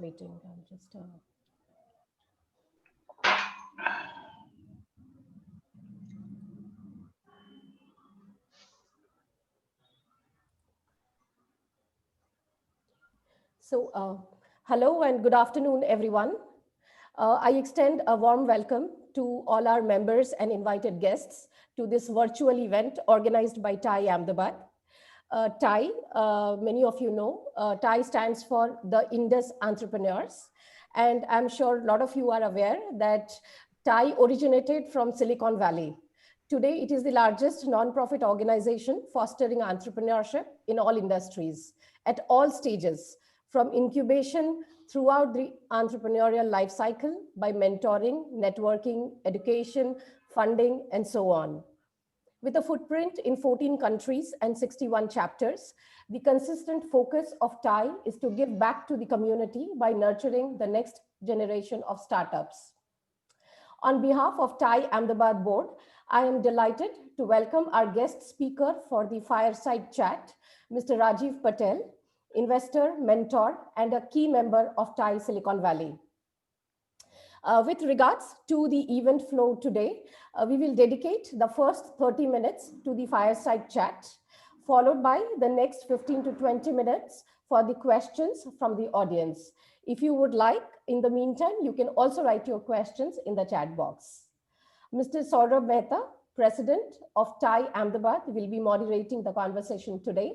waiting. I'm just. Hello and good afternoon, everyone. I extend a warm welcome to all our members and invited guests to this virtual event organized by TIE Ahmedabad. TIE, many of you know, TIE stands for the Indus Entrepreneurs. And I'm sure a lot of you are aware that TIE originated from Silicon Valley. Today, it is the largest nonprofit organization fostering entrepreneurship in all industries at all stages, from incubation throughout the entrepreneurial life cycle by mentoring, networking, education, funding, and so on. With a footprint in 14 countries and 61 chapters, the consistent focus of TIE is to give back to the community by nurturing the next generation of startups. On behalf of TIE Ahmedabad Board, I am delighted to welcome our guest speaker for the Fireside Chat, Mr. Rajiv Patel, investor, mentor, and a key member of TIE Silicon Valley. With regards to the event flow today, we will dedicate the first 30 minutes to the Fireside Chat, followed by the next 15 to 20 minutes for the questions from the audience. If you would like, in the meantime, you can also write your questions in the chat box. Mr. Saurabh Mehta, President of TIE Ahmedabad, will be moderating the conversation today.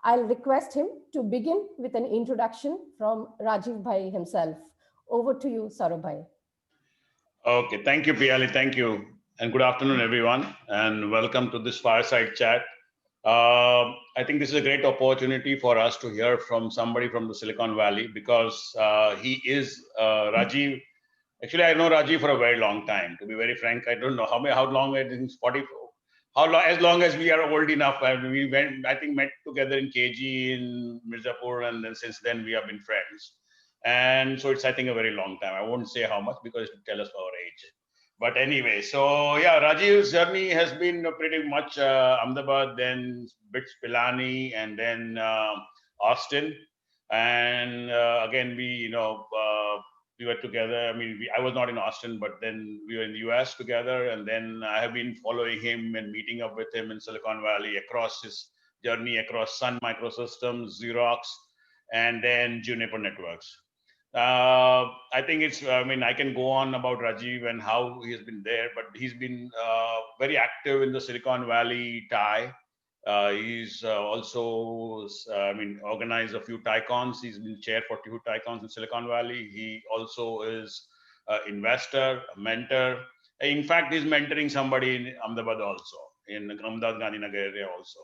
I'll request him to begin with an introduction from Rajiv Bhai himself. Over to you, Saurabh Bhai. Okay, thank you, Piali. Thank you. And good afternoon, everyone. And welcome to this Fireside Chat. I think this is a great opportunity for us to hear from somebody from the Silicon Valley because he is Rajiv. Actually, I know Rajiv for a very long time. To be very frank, I don't know how long. I think 44. How long? As long as we are old enough, we went. I think met together in KG in Mirzapur, and then since then we have been friends. And so it's, I think, a very long time. I won't say how much because it will tell us our age. But anyway, so yeah, Rajiv's journey has been pretty much Ahmedabad, then Bits Pilani, and then Austin. And again, we were together. I mean, I was not in Austin, but then we were in the US together. And then I have been following him and meeting up with him in Silicon Valley across his journey across Sun Microsystems, Xerox, and then Juniper Networks. I think I can go on about Rajiv and how he has been there, but he's been very active in the Silicon Valley TIE. He's also, organized a few TICons. He's been chair for two TICons in Silicon Valley. He also is an investor, a mentor. In fact, he's mentoring somebody in Ahmedabad also, in Ahmedabad Gandhinagar area also.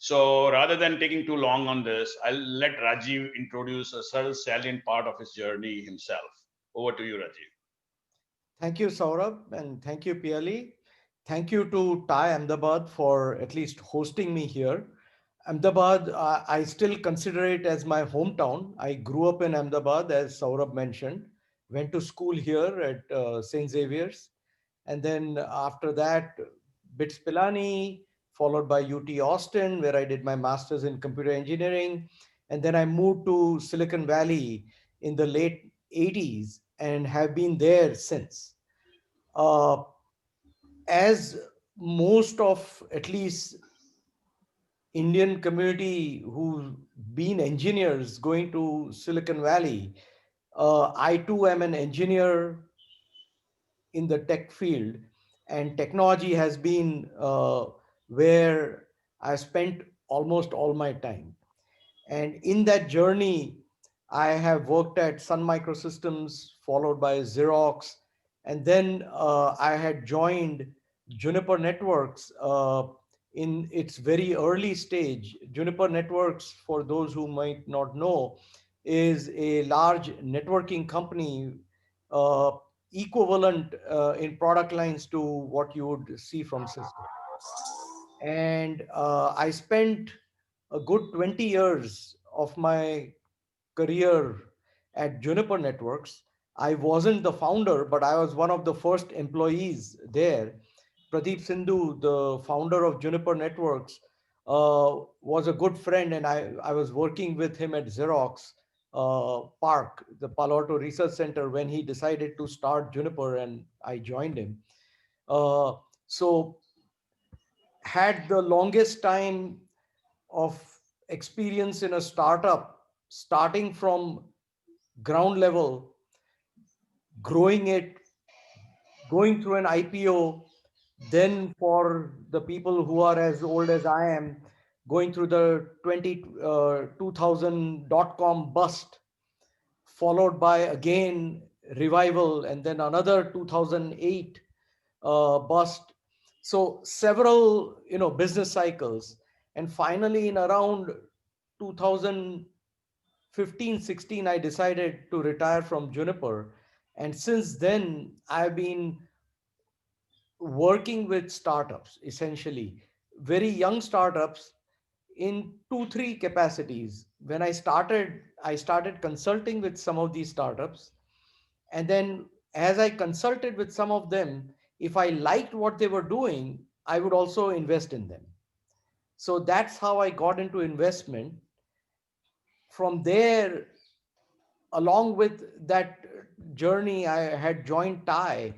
So rather than taking too long on this, I'll let Rajiv introduce a certain salient part of his journey himself. Over to you, Rajiv. Thank you, Saurabh, and thank you, Piali. Thank you to TIE Ahmedabad for at least hosting me here. Ahmedabad, I still consider it as my hometown. I grew up in Ahmedabad, as Saurabh mentioned, went to school here at St. Xavier's. And then after that, BITS Pilani, followed by UT Austin, where I did my master's in computer engineering. And then I moved to Silicon Valley in the late 80s and have been there since. Uh, as most of at least Indian community who've been engineers going to Silicon Valley, I too am an engineer in the tech field, and technology has been where I spent almost all my time. And in that journey, I have worked at Sun Microsystems, followed by Xerox, and then I had joined Juniper Networks in its very early stage. Juniper Networks, for those who might not know, is a large networking company uh, equivalent in product lines to what you would see from Cisco. And I spent a good 20 years of my career at Juniper Networks. I wasn't the founder, but I was one of the first employees there. Pradeep Sindhu, the founder of Juniper Networks, was a good friend, and I was working with him at Xerox park, the Palo Alto Research Center, when he decided to start Juniper, and I joined him. Uh, so had the longest time of experience in a startup, starting from ground level, growing it, going through an IPO, then for the people who are as old as I am, going through the 2000 dot-com bust, followed by again revival, and then another 2008 bust. So several, business cycles. And finally, in around 2015-16, I decided to retire from Juniper. And since then, I've been working with startups, essentially very young startups, in 2 3 capacities. When I started consulting with some of these startups, and then as I consulted with some of them, if I liked what they were doing, I would also invest in them. So that's how I got into investment. From there, along with that journey, I had joined TIE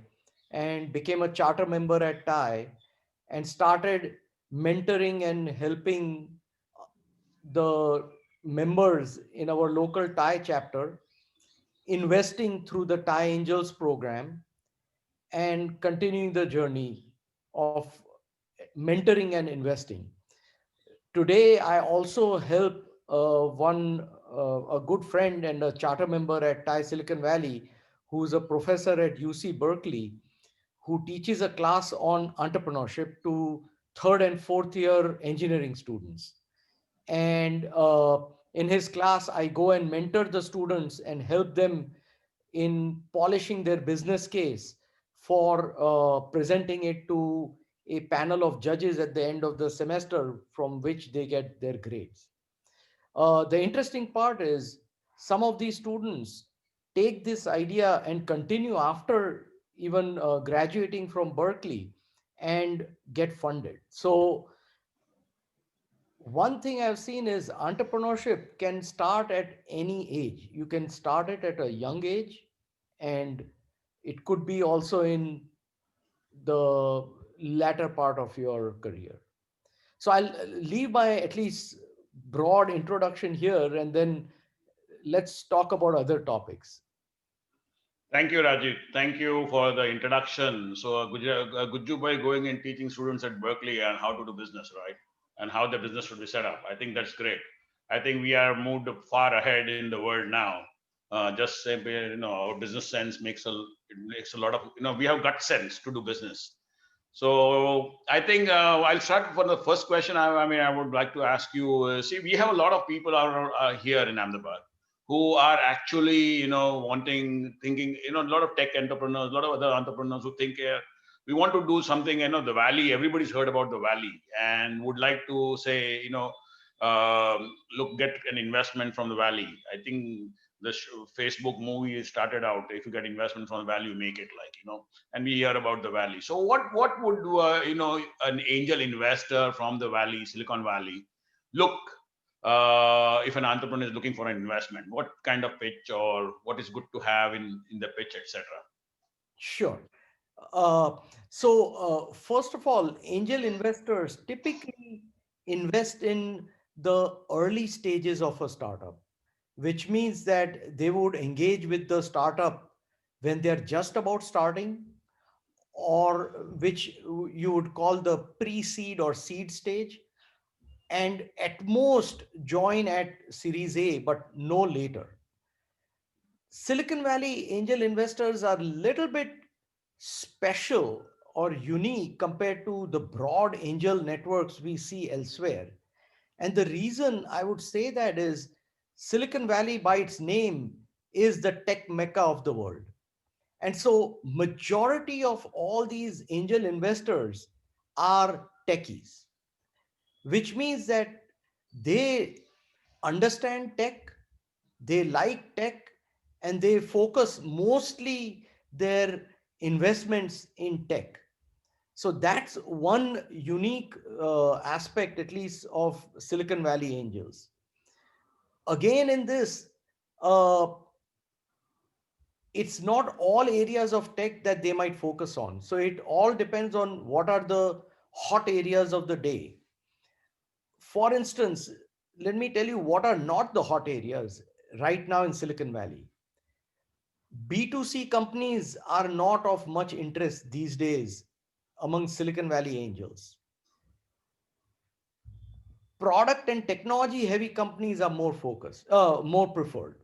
and became a charter member at TIE, and started mentoring and helping the members in our local TIE chapter, investing through the TIE Angels program, and continuing the journey of mentoring and investing. Today, I also help a good friend and a charter member at TIE Silicon Valley, who's a professor at UC Berkeley, who teaches a class on entrepreneurship to third and fourth year engineering students. And in his class, I go and mentor the students and help them in polishing their business case for presenting it to a panel of judges at the end of the semester, from which they get their grades. The interesting part is some of these students take this idea and continue after even graduating from Berkeley and get funded. So one thing I've seen is entrepreneurship can start at any age. You can start it at a young age, and it could be also in the latter part of your career. So I'll leave my at least broad introduction here, and then let's talk about other topics. Thank you, Rajiv. Thank you for the introduction. So, Gujju bhai going and teaching students at Berkeley and how to do business, right? And how the business should be set up. I think that's great. I think we are moved far ahead in the world now. Just simply, our business sense makes a lot of, we have gut sense to do business. So I think I'll start for the first question. I mean, I would like to ask you. See, we have a lot of people are here in Ahmedabad who are actually, wanting, thinking, a lot of tech entrepreneurs, a lot of other entrepreneurs who think we want to do something. The Valley. Everybody's heard about the Valley and would like to say, look, get an investment from the Valley. I think the Facebook movie started out. If you get investment from the Valley, you make it and we hear about the Valley. So what would an angel investor from the Valley, Silicon Valley, look if an entrepreneur is looking for an investment? What kind of pitch or what is good to have in the pitch, etc.? Sure. Uh, so, first of all, angel investors typically invest in the early stages of a startup, which means that they would engage with the startup when they're just about starting, or which you would call the pre-seed or seed stage, and at most join at Series A, but no later. Silicon Valley angel investors are a little bit special or unique compared to the broad angel networks we see elsewhere. And the reason I would say that is Silicon Valley, by its name, is the tech mecca of the world. And so, majority of all these angel investors are techies, which means that they understand tech, they like tech, and they focus mostly their investments in tech. So that's one unique aspect, at least, of Silicon Valley angels. Again, in this, uh, it's not all areas of tech that they might focus on. So it all depends on what are the hot areas of the day. For instance, let me tell you what are not the hot areas right now in Silicon Valley. B2C companies are not of much interest these days among Silicon Valley angels. Product and technology heavy companies are more focused, more preferred.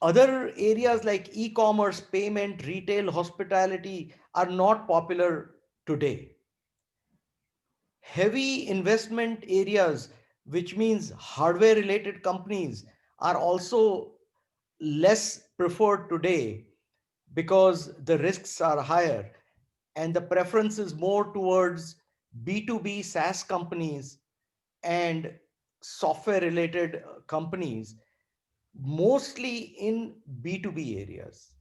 Other areas like e-commerce, payment, retail, hospitality are not popular today. Heavy investment areas, which means hardware related companies, are also less preferred today because the risks are higher and the preference is more towards B2B SaaS companies and software related companies, mostly in B2B areas.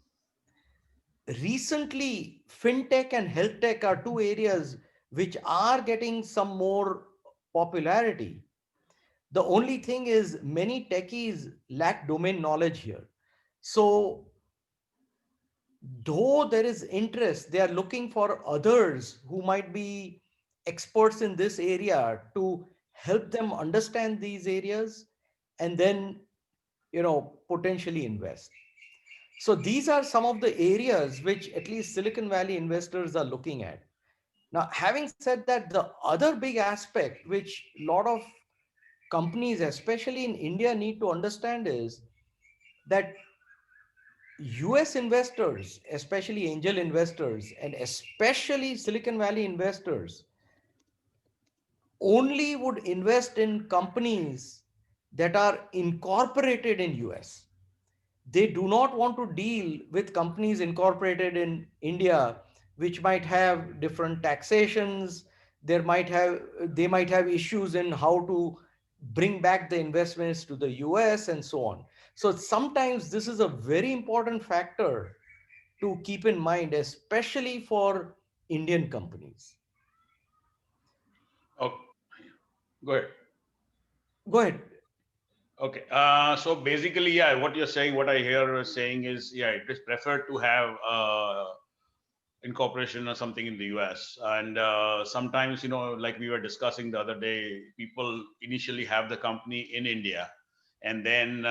Recently, fintech and health tech are two areas which are getting some more popularity. The only thing is, many techies lack domain knowledge here. So, though there is interest, they are looking for others who might be experts in this area to help them understand these areas and then, potentially invest. So these are some of the areas which at least Silicon Valley investors are looking at. Now, having said that, the other big aspect which a lot of companies, especially in India, need to understand is that US investors, especially angel investors, and especially Silicon Valley investors, only would invest in companies that are incorporated in US. They do not want to deal with companies incorporated in India, which might have different taxations. They might have issues in how to bring back the investments to the US and so on. So sometimes this is a very important factor to keep in mind, especially for Indian companies. Oh, go ahead. Go ahead. Okay. So basically, yeah, what you're saying, what I hear saying is, yeah, it is preferred to have incorporation or something in the US. And sometimes, like we were discussing the other day, people initially have the company in India. And then,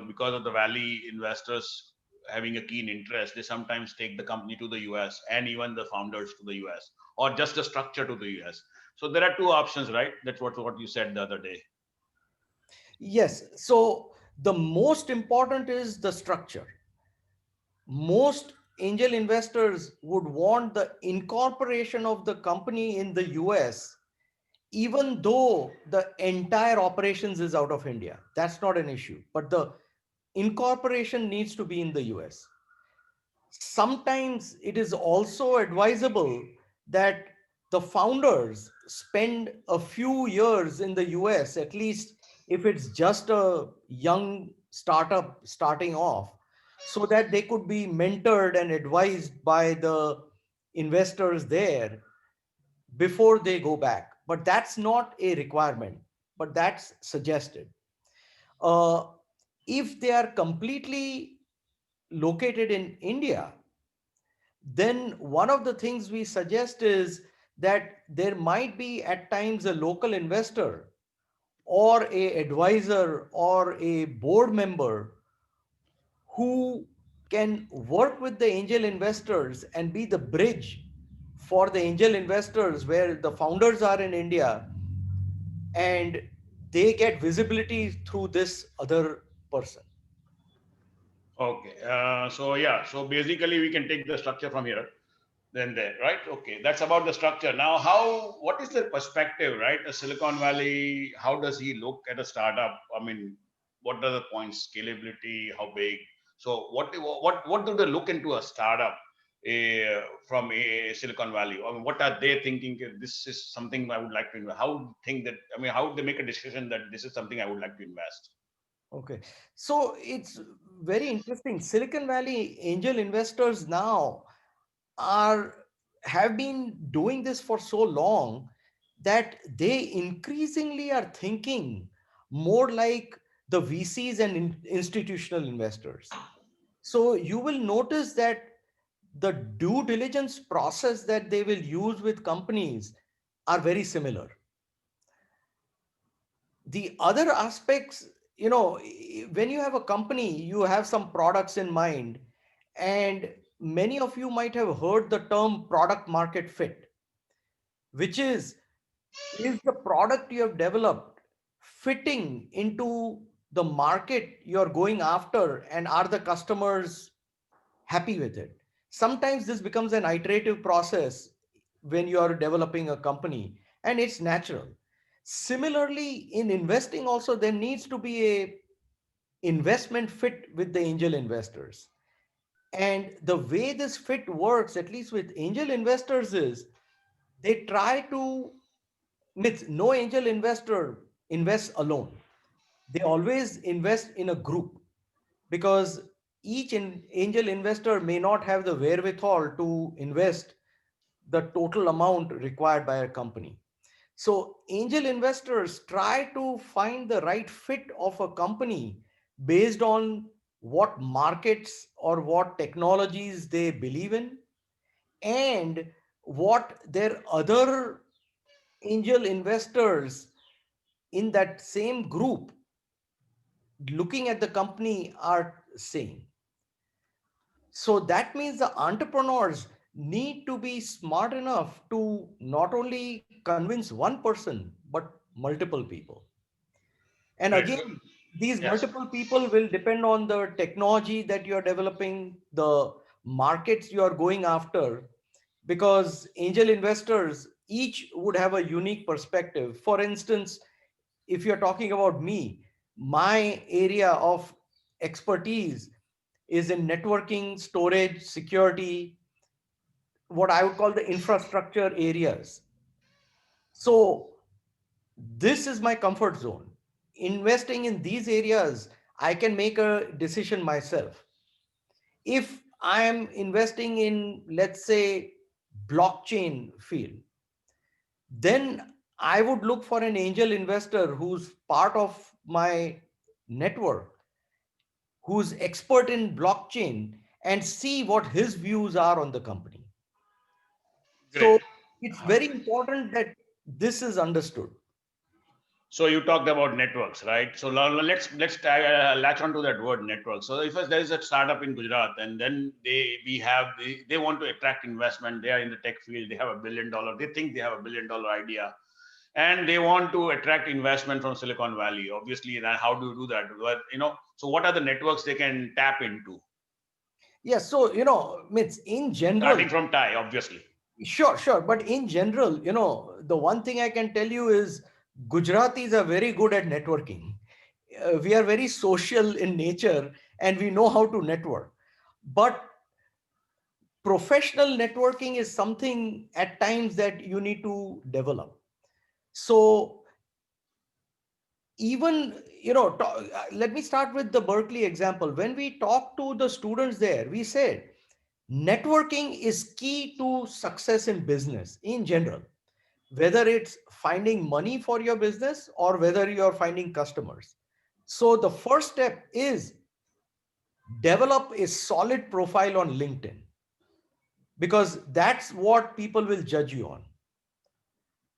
because of the Valley investors having a keen interest, they sometimes take the company to the US and even the founders to the US or just the structure to the US. So there are two options, right? That's what you said the other day. Yes. So the most important is the structure. Most angel investors would want the incorporation of the company in the US, even though the entire operations is out of India. That's not an issue, but the incorporation needs to be in the US. Sometimes it is also advisable that the founders spend a few years in the US, at least if it's just a young startup starting off, so that they could be mentored and advised by the investors there before they go back. But that's not a requirement, but that's suggested. Uh, if they are completely located in India, then one of the things we suggest is that there might be at times a local investor or a advisor or a board member who can work with the angel investors and be the bridge for the angel investors where the founders are in India and they get visibility through this other person. Okay. So yeah. So basically, we can take the structure from here. Then there, right? Okay, that's about the structure. Now, what is the perspective, right? A Silicon Valley, how does he look at a startup? I mean, what are the points? Scalability, how big? So, what do they look into a startup from a Silicon Valley? I mean, what are they thinking? This is something I would like to invest. How think that? I mean, how they make a decision that this is something I would like to invest? Okay. So it's very interesting. Silicon Valley angel investors now are have been doing this for so long that they increasingly are thinking more like the VCs and institutional investors. So you will notice that the due diligence process that they will use with companies are very similar. The other aspects, when you have a company, you have some products in mind, and many of you might have heard the term product market fit, which is the product you have developed fitting into the market you're going after, and are the customers happy with it? Sometimes this becomes an iterative process when you are developing a company, and it's natural. Similarly, in investing also, there needs to be a investment fit with the angel investors. And the way this fit works, at least with angel investors, is they try to, no angel investor invests alone. They always invest in a group, because each angel investor may not have the wherewithal to invest the total amount required by a company. So angel investors try to find the right fit of a company based on what markets or what technologies they believe in, and what their other angel investors in that same group looking at the company are saying. So that means the entrepreneurs need to be smart enough to not only convince one person, but multiple people. And Great. again, these Yes. multiple people will depend on the technology that you're developing, the markets you are going after, because angel investors each would have a unique perspective. For instance, if you're talking about me, my area of expertise is in networking, storage, security, what I would call the infrastructure areas. So this is my comfort zone. Investing in these areas, I can make a decision myself. If I am investing in, let's say, blockchain field, then I would look for an angel investor who's part of my network, who's expert in blockchain, and see what his views are on the company. Great. So it's very important that this is understood. So you talked about networks, right? So let's latch on to that word network. So if there is a startup in Gujarat, and then they want to attract investment. They are in the tech field. They have $1 billion. They think they have $1 billion idea, and they want to attract investment from Silicon Valley. Obviously, then how do you do that? Well, so what are the networks they can tap into? Yes, so means in general, Starting from Thai, obviously. sure. But in general, the one thing I can tell you is Gujaratis are very good at networking. We are very social in nature, and we know how to network. But professional networking is something at times that you need to develop. So even, let me start with the Berkeley example. When we talk to the students there, we said networking is key to success in business in general, whether it's finding money for your business or whether you're finding customers. So the first step is develop a solid profile on LinkedIn, because that's what people will judge you on.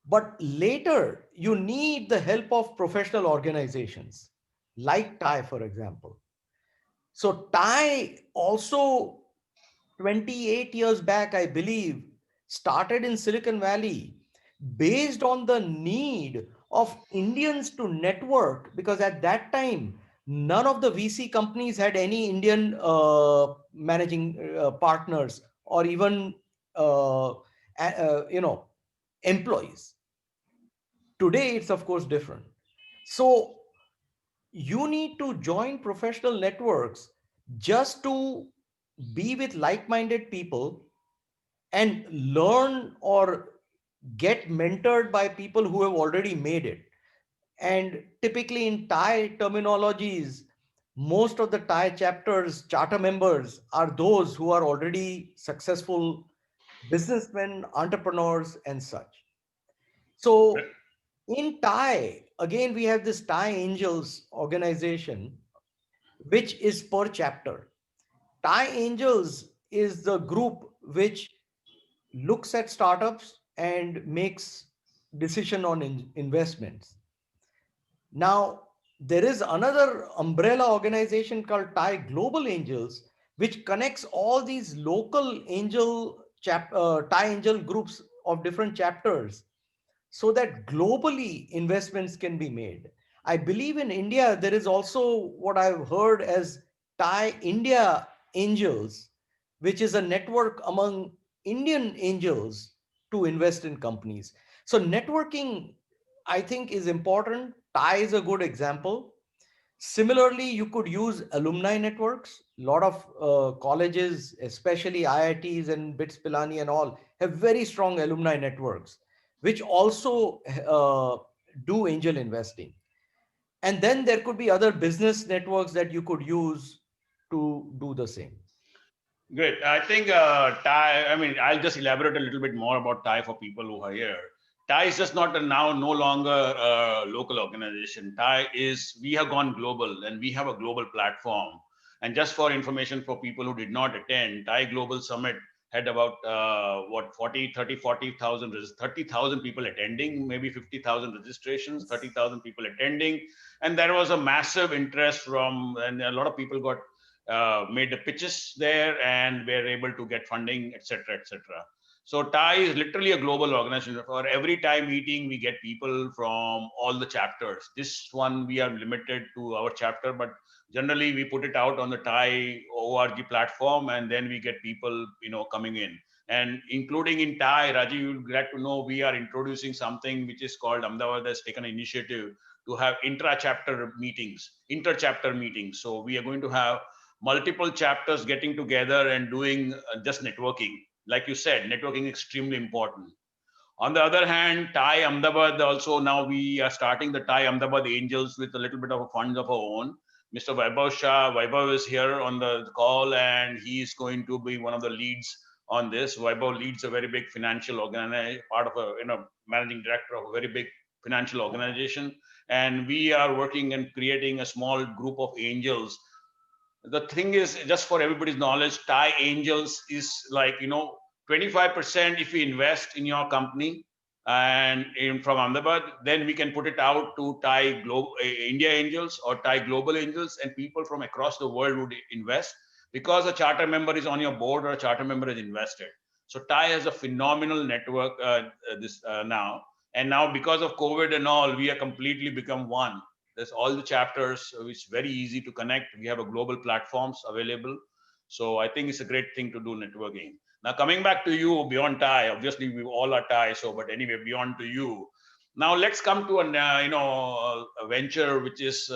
But later, you need the help of professional organizations like TIE, for example. So TIE also 28 years back, I believe, started in Silicon Valley based on the need of Indians to network, because at that time, none of the VC companies had any Indian managing partners, or even employees. Today, it's of course different. So you need to join professional networks just to be with like-minded people and learn or get mentored by people who have already made it. And typically in Thai terminologies, most of the Thai chapters, charter members are those who are already successful businessmen, entrepreneurs, and such. So in Thai, again, we have this Thai Angels organization, which is per chapter. Thai Angels is the group which looks at startups and makes decision on investments. Now, there is another umbrella organization called Thai Global Angels, which connects all these local Thai angel groups of different chapters so that globally investments can be made. I believe in India, there is also what I've heard as Thai India Angels, which is a network among Indian angels to invest in companies. So, networking, I think, is important. Thai is a good example. Similarly, you could use alumni networks. A lot of colleges, especially IITs and BITS Pilani and all, have very strong alumni networks, which also do angel investing. And then there could be other business networks that you could use to do the same. Great. I think Thai, I mean, I'll just elaborate a little bit more about Thai for people who are here. Thai is just not a now no longer a local organization. Thai is, we have gone global and we have a global platform. And just for information for people who did not attend, Thai Global Summit had about what 30,000 people attending, maybe 50,000 registrations, 30,000 people attending, and there was a massive interest from, and a lot of people got made the pitches there and were able to get funding, etc., etc. So TAI is literally a global organization. For every TAI meeting, we get people from all the chapters. This one we are limited to our chapter, but generally we put it out on the TAI org platform, and then we get people, coming in. And including in TAI, Rajiv, you'll glad to know we are introducing something which is called, Ahmedabad has taken an initiative to have intra-chapter meetings, inter-chapter meetings. So we are going to have multiple chapters getting together and doing just networking. Like you said, networking is extremely important. On the other hand, Thai Ahmedabad also, now we are starting the Thai Ahmedabad Angels with a little bit of a funds of our own. Mr. Vaibhav Shah, Vaibhav is here on the call, and he is going to be one of the leads on this. Vaibhav leads a very big financial organization, part of a managing director of a very big financial organization, and we are working and creating a small group of angels. The thing is, just for everybody's knowledge, Thai Angels is like 25%. If we invest in your company and from Ahmedabad, then we can put it out to Thai India Angels or Thai Global Angels, and people from across the world would invest because a charter member is on your board or a charter member is invested. So Thai has a phenomenal network this now, and now because of COVID and all, we are completely become one. There's all the chapters. It's very easy to connect. We have a global platforms available. So I think it's a great thing to do networking. Now coming back to you, beyond Thai, obviously we all are Thai. So, but anyway, beyond to you. Now let's come to a venture which is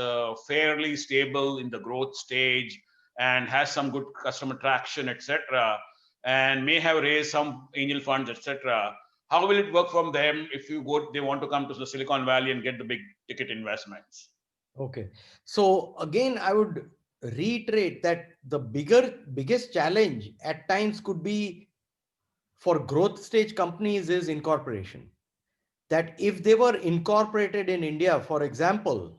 fairly stable in the growth stage and has some good customer traction, etc., and may have raised some angel funds, etc. How will it work from them if they want to come to the Silicon Valley and get the big ticket investments? Okay. So again, I would reiterate that the biggest challenge at times could be for growth stage companies is incorporation. That if they were incorporated in India, for example,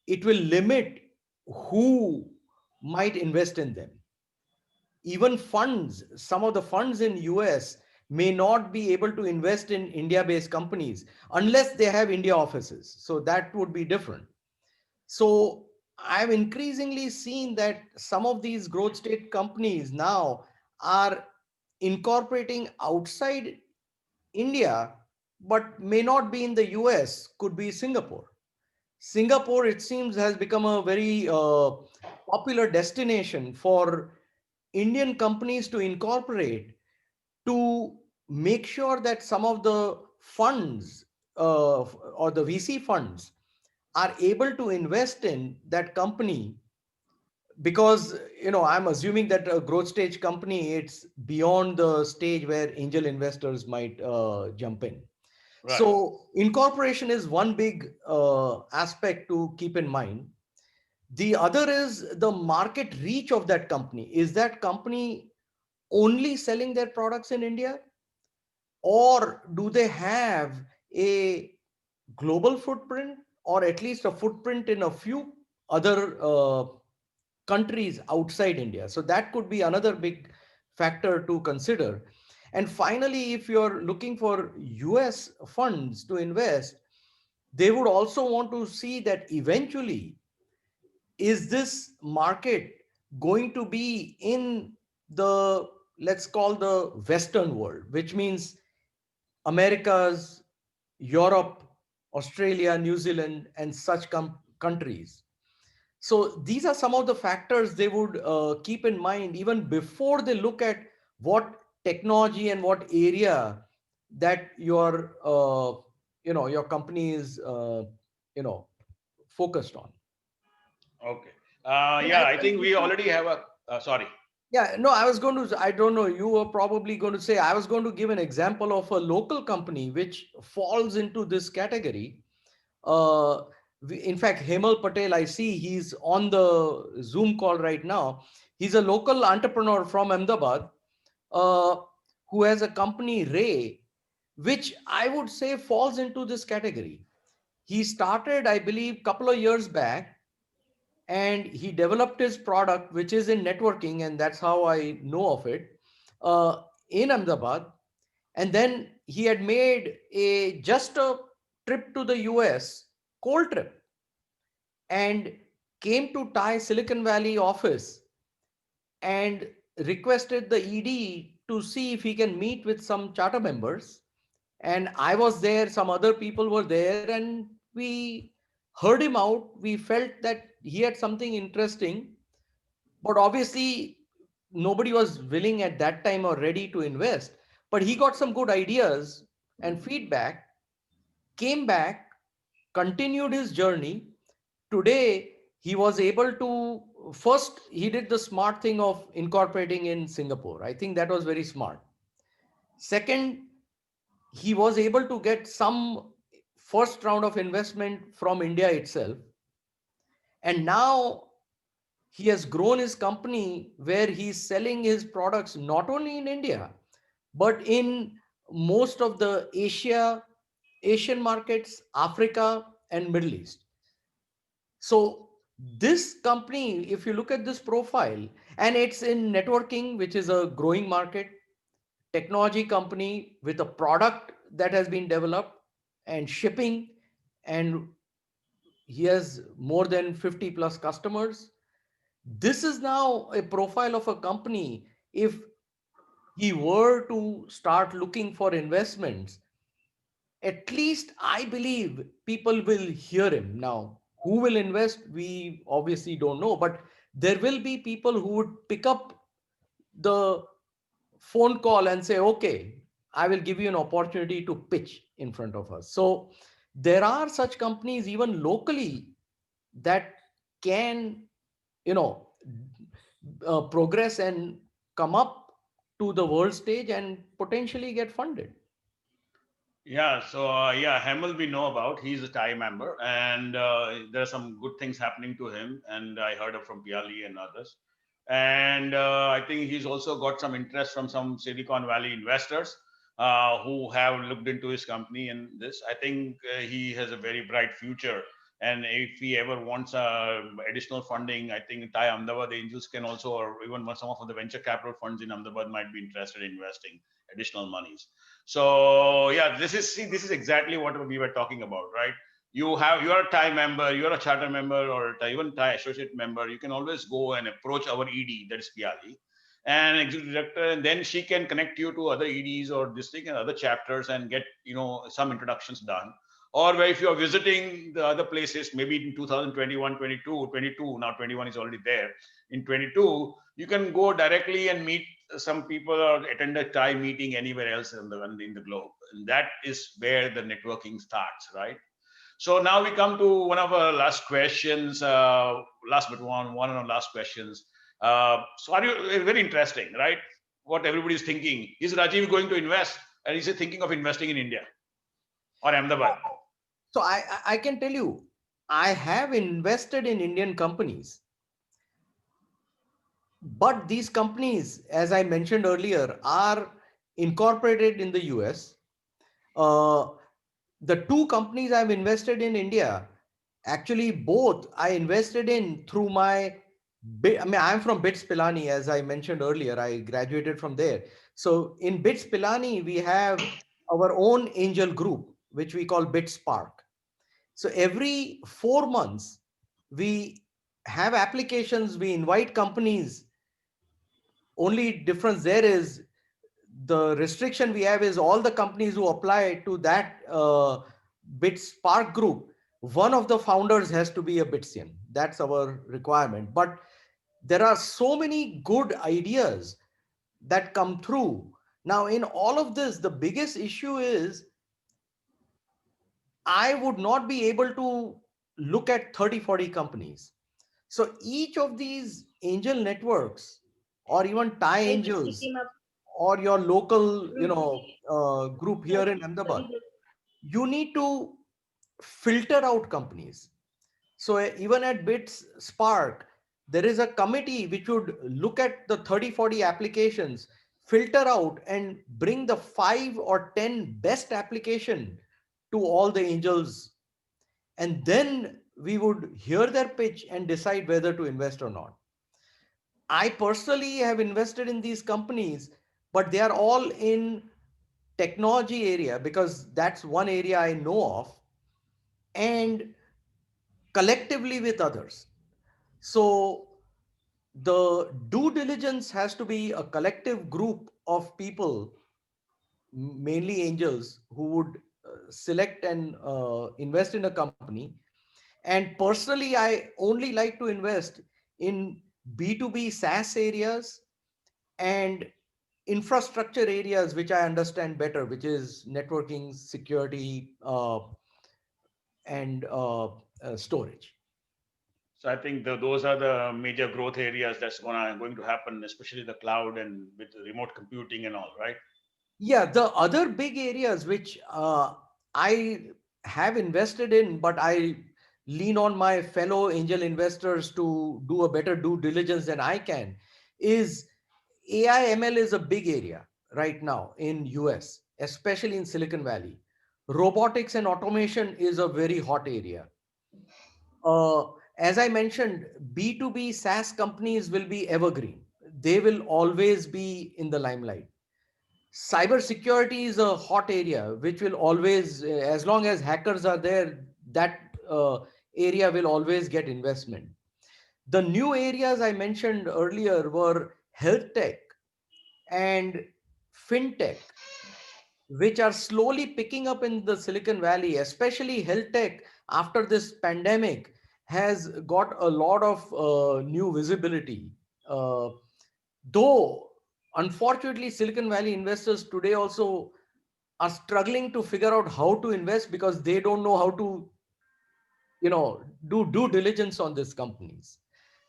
it will limit who might invest in them. Even funds, some of the funds in US may not be able to invest in India based companies unless they have India offices. So that would be different. So I've increasingly seen that some of these growth state companies now are incorporating outside India, but may not be in the US, could be Singapore. Singapore, it seems, has become a very popular destination for Indian companies to incorporate to make sure that some of the funds or the VC funds are able to invest in that company because I'm assuming that a growth stage company, it's beyond the stage where angel investors might jump in. Right. So incorporation is one big aspect to keep in mind. The other is the market reach of that company. Is that company only selling their products in India, or do they have a global footprint, or at least a footprint in a few other countries outside India. So that could be another big factor to consider. And finally, if you're looking for US funds to invest, they would also want to see that eventually, is this market going to be in the, let's call the Western world, which means Americas, Europe, Australia, New Zealand, and such countries. So these are some of the factors they would keep in mind even before they look at what technology and what area that your company is focused on. Okay. And Yeah, I I can think give we you, already have a. Sorry. yeah, no, I was going to, I don't know, you were probably going to say, I was going to give an example of a local company which falls into this category. Uh, in fact, Hemal Patel, I see he's on the Zoom call right now. He's a local entrepreneur from Ahmedabad uh, who has a company, Ray, which I would say falls into this category. He started, I believe, a couple of years back, and he developed his product, which is in networking, and that's how I know of it, in Ahmedabad. And then he had made a just a trip to the US, cold trip, and came to Thai Silicon Valley office and requested the ED to see if he can meet with some charter members. And I was there, some other people were there, and we heard him out. We felt that he had something interesting, but obviously nobody was willing at that time or ready to invest. But he got some good ideas and feedback, came back, continued his journey. Today, he was able to, first, he did the smart thing of incorporating in Singapore. I think that was very smart. Second, he was able to get some first round of investment from India itself. And now he has grown his company where he's selling his products not only in India, but in most of the Asian markets, Africa, and Middle East. So this company, if you look at this profile, and it's in networking, which is a growing market, technology company with a product that has been developed and shipping, and he has more than 50 plus customers. This is now a profile of a company. If he were to start looking for investments, at least I believe people will hear him. Now, who will invest, we obviously don't know, but there will be people who would pick up the phone call and say, okay, I will give you an opportunity to pitch in front of us. So there are such companies even locally that can, you know, progress and come up to the world stage and potentially get funded. Yeah, so yeah, Hamel we know about. He's a Thai member, and there are some good things happening to him. And I heard it from Piali and others. And I think he's also got some interest from some Silicon Valley investors who have looked into his company and this. I think he has a very bright future. And if he ever wants additional funding, I think Thai Ahmedabad Angels can also, or even some of the venture capital funds in Ahmedabad might be interested in investing additional monies. So yeah, this is exactly what we were talking about, right? You're a Thai member, you're a charter member, or even Thai associate member. You can always go and approach our ED, that is Piali, and executive director, and then she can connect you to other EDs or this thing and other chapters and get some introductions done. Or where if you're visiting the other places, maybe in 2021, 22, now 21 is already there. In 22, you can go directly and meet some people or attend a Thai meeting anywhere else in the globe. And that is where the networking starts, right? So now we come to one of our last questions, last but one of our last questions. So are you very interesting, right? What everybody is thinking. Is Rajiv going to invest? And is he thinking of investing in India or Ahmedabad? So I can tell you, I have invested in Indian companies, but these companies, as I mentioned earlier, are incorporated in the US. Uh, the two companies I've invested in India, Actually, both I invested in through my I mean, I'm from BITS Pilani, as I mentioned earlier. I graduated from there. So in BITS Pilani, we have our own angel group, which we call BITS Spark. So every 4 months, we have applications, we invite companies. Only difference there is the restriction we have is all the companies who apply to that BITS Spark group, one of the founders has to be a BITSian. That's our requirement. But there are so many good ideas that come through. Now, in all of this, the biggest issue is I would not be able to look at 30, 40 companies. So each of these angel networks or even Thai angels or your local, group here in Ahmedabad, you need to filter out companies. So even at BITS Spark, there is a committee which would look at the 30, 40 applications, filter out and bring the 5 or 10 best application to all the angels. And then we would hear their pitch and decide whether to invest or not. I personally have invested in these companies, but they are all in technology area because that's one area I know of, and collectively with others. So the due diligence has to be a collective group of people, mainly angels, who would select and invest in a company. And personally, I only like to invest in B2B SaaS areas and infrastructure areas which I understand better, which is networking, security, and storage. So I think those are the major growth areas that's going to happen, especially the cloud and with remote computing and all, right? Yeah, the other big areas which I have invested in, but I lean on my fellow angel investors to do a better due diligence than I can, is AI ML is a big area right now in US, especially in Silicon Valley. Robotics and automation is a very hot area. Uh, as I mentioned, B2B SaaS companies will be evergreen. They will always be in the limelight. Cyber security is a hot area which will always, as long as hackers are there, that area will always get investment. The new areas I mentioned earlier were health tech and fintech, which are slowly picking up in the Silicon Valley, especially health tech after this pandemic has got a lot of new visibility. Uh, though, unfortunately, Silicon Valley investors today also are struggling to figure out how to invest because they don't know how to, do due diligence on these companies.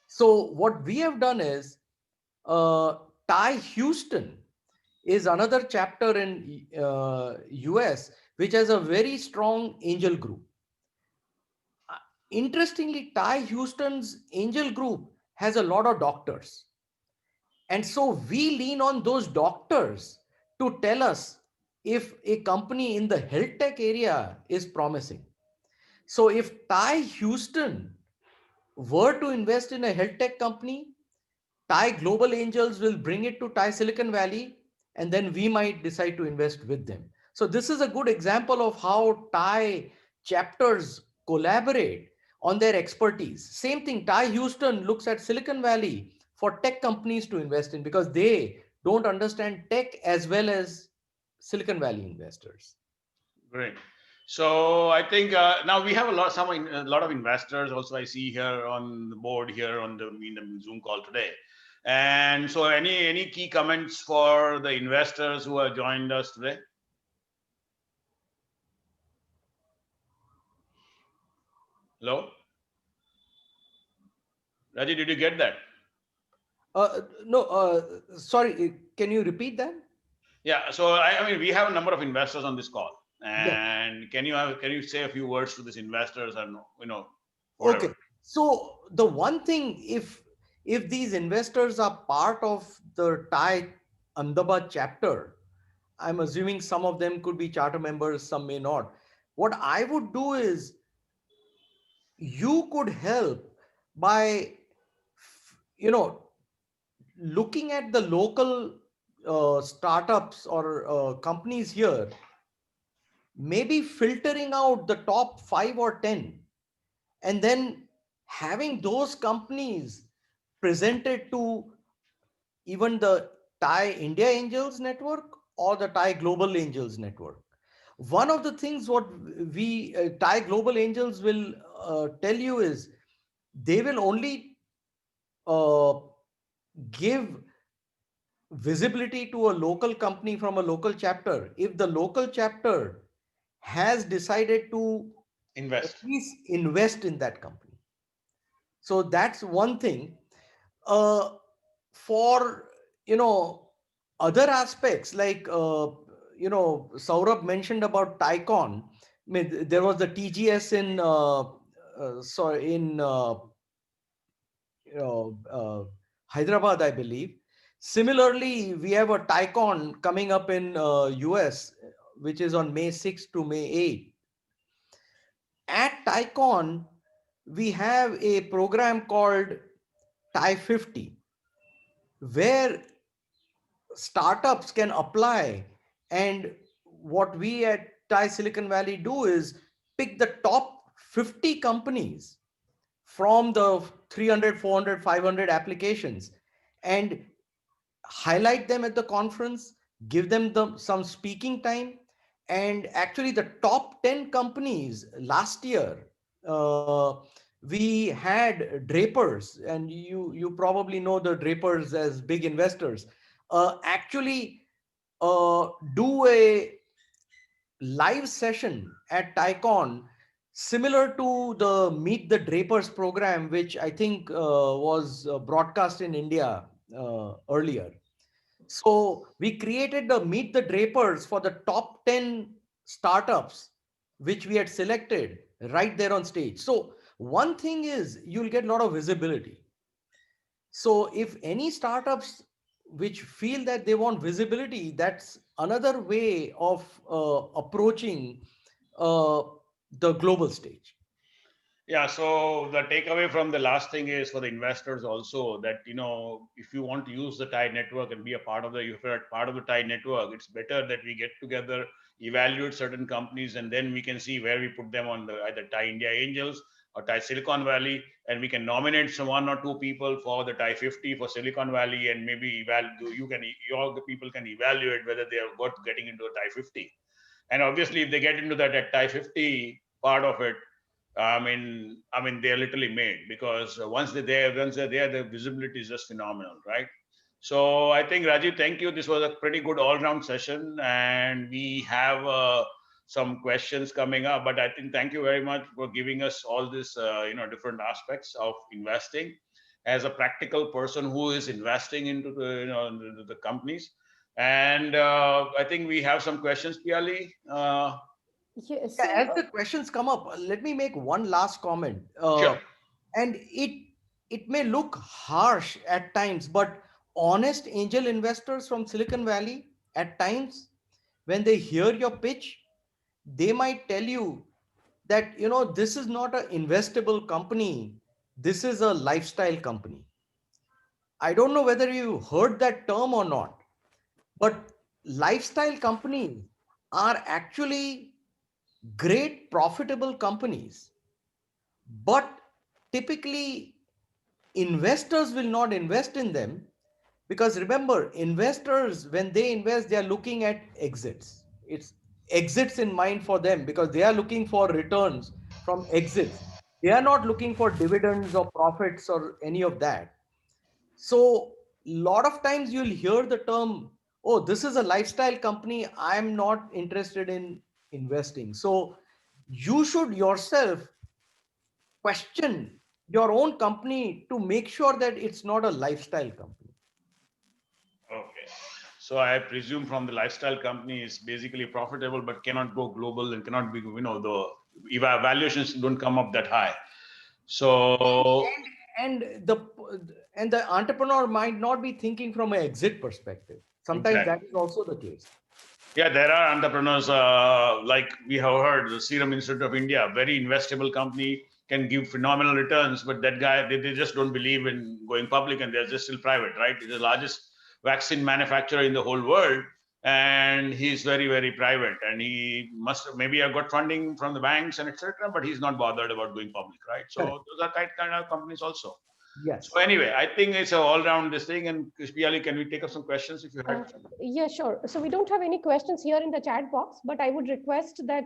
So what we have done is, Thai Houston is another chapter in US which has a very strong angel group. Uh, Interestingly, Thai Houston's angel group has a lot of doctors. And so we lean on those doctors to tell us if a company in the health tech area is promising. So if Thai Houston were to invest in a health tech company, Thai Global Angels will bring it to Thai Silicon Valley, and then we might decide to invest with them. So this is a good example of how Thai chapters collaborate on their expertise. Same thing, Thai Houston looks at Silicon Valley for tech companies to invest in because they don't understand tech as well as Silicon Valley investors. Great. So I think now we have a lot of investors also I see here on the board here on the Zoom call today. And so any key comments for the investors who have joined us today? Hello? Raji, did you get that? No, sorry, can you repeat that? Yeah. So I mean, we have a number of investors on this call, Yeah. and can you say a few words to these investors and Okay. whatever? So the one thing, if these investors are part of the Thai Ahmedabad chapter, I'm assuming some of them could be charter members, some may not. What I would do is you could help by, you know, looking at the local startups or companies here, maybe filtering out the top 5 or 10, and then having those companies presented to even the Thai India Angels Network or the Thai Global Angels Network. One of the things what we Thai Global Angels will tell you is they will only uh, give visibility to a local company from a local chapter if the local chapter has decided to at Invest. least invest in that company. So that's one thing. uh, for, you know, other aspects like, Saurabh mentioned about Tycon. I mean, there was the TGS in sorry in Hyderabad, I believe. Similarly, we have a Tycon coming up in US, which is on May 6th to May 8th. At Tycon, we have a program called Ty 50, where startups can apply. And what we at Thai Silicon Valley do is pick the top 50 companies from the 300, 400, 500 applications and highlight them at the conference, give them some speaking time. And actually, the top 10 companies last year, uh, we had Drapers, and you probably know the Drapers as big investors, actually do a live session at Tycon similar to the Meet the Drapers program, which I think was broadcast in India earlier. So we created the Meet the Drapers for the top 10 startups, which we had selected right there on stage. So one thing is you'll get a lot of visibility. So if any startups which feel that they want visibility, that's another way of approaching uh, the global stage. Yeah, so the takeaway from the last thing is for the investors also that, if you want to use the Tide network and be a part of if you're a part of the Tide network, it's better that we get together, evaluate certain companies, and then we can see where we put them on the either Thai India Angels or Thai Silicon Valley, and we can nominate some 1 or 2 people for the Thai 50 for Silicon Valley, and maybe all the people can evaluate whether they are worth getting into a Thai 50. And obviously, if they get into that Thai 50 part of it, they're literally made because once they're there, the visibility is just phenomenal, right? So I think Rajiv, thank you. This was a pretty good all-round session, and we have some questions coming up. But I think thank you very much for giving us all this, different aspects of investing as a practical person who is investing into the companies. And I think we have some questions, Piali. Yeah, Yeah, so as the questions come up, let me make one last comment. Sure. And it may look harsh at times, but honest angel investors from Silicon Valley, at times, when they hear your pitch, they might tell you that, this is not an investable company, this is a lifestyle company. I don't know whether you heard that term or not, but lifestyle companies are actually great profitable companies, but typically investors will not invest in them, because remember, investors, when they invest, they are looking at exits. It's exits in mind for them, because they are looking for returns from exits. They are not looking for dividends or profits or any of that. So lot of times you'll hear the term, oh, this is a lifestyle company, I'm not interested in investing. So you should yourself question your own company to make sure that it's not a lifestyle company. Okay. So I presume from the lifestyle company is basically profitable but cannot go global and cannot be, the valuations don't come up that high. So And the entrepreneur might not be thinking from an exit perspective. Sometimes that exactly. is also the case. Yeah, there are entrepreneurs like we have heard the Serum Institute of India, very investable company. can give phenomenal returns, but that guy, they just don't believe in going public and they're just still private, right? He's the largest vaccine manufacturer in the whole world, and he's very, very private. And he must maybe have got funding from the banks and etc., but he's not bothered about going public, right? So Correct. those are kind of companies also. So Yes. anyway, I think it's an all-round this thing. And Piali, can we take up some questions if you had? Yeah, sure. So we don't have any questions here in the chat box, but I would request that,